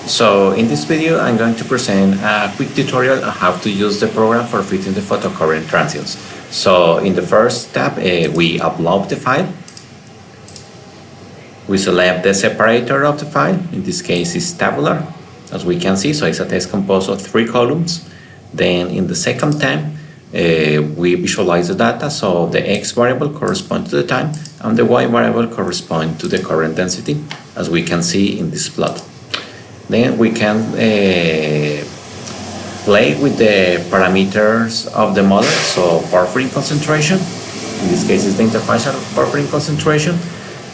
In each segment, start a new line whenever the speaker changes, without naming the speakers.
So in this video, I'm going to present a quick tutorial on how to use the program for fitting the photocurrent transients. So in the first step, we upload the file. We select the separator of the file. In this case, it's tabular, as we can see. So it's a text composed of 3 columns. Then in the second time, we visualize the data. So the X variable corresponds to the time and the Y variable corresponds to the current density, as we can see in this plot. Then we can play with the parameters of the model. So porphyrin concentration, in this case is the interfacial porphyrin concentration,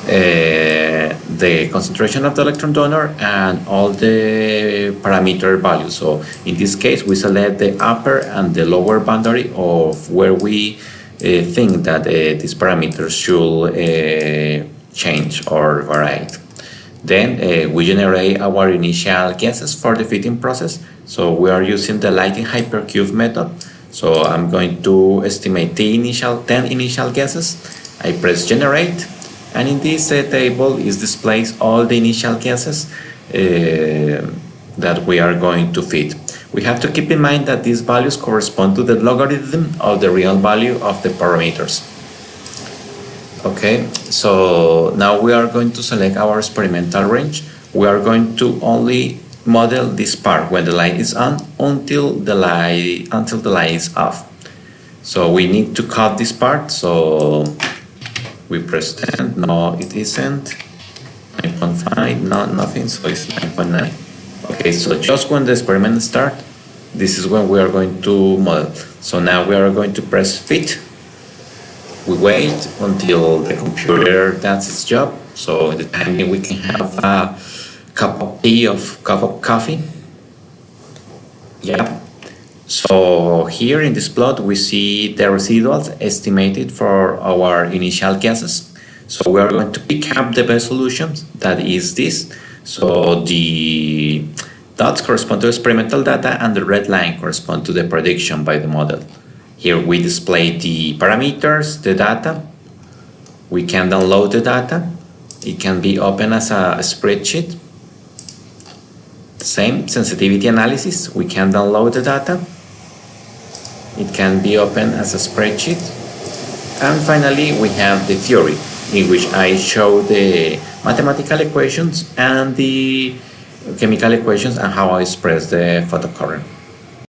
the concentration of the electron donor, and all the parameter values. So in this case we select the upper and the lower boundary of where we think that these parameters should change or vary. Then we generate our initial guesses for the fitting process. So we are using the lighting hypercube method. So I'm going to estimate the 10 initial guesses. I press generate, and in this table is displays all the initial guesses that we are going to fit. We have to keep in mind that these values correspond to the logarithm of the real value of the parameters. Okay, so now we are going to select our experimental range. We are going to only model this part when the light is on until the light is off. So we need to cut this part. So we press 10. No, it isn't. 9.5. No, nothing. So it's 9.9. Okay, so just when the experiment starts, this is when we are going to model. So now we are going to press fit. We wait until the computer does its job. So in the time we can have a cup of tea or cup of coffee. Yeah. So here in this plot we see the residuals estimated for our initial guesses. So we are going to pick up the best solutions. That is this. So the dots correspond to experimental data and the red line correspond to the prediction by the model. Here we display the parameters, the data. We can download the data. It can be open as a spreadsheet. Same sensitivity analysis. We can download the data. It can be open as a spreadsheet. And finally, we have the theory, in which I show the mathematical equations and the chemical equations and how I express the photocurrent.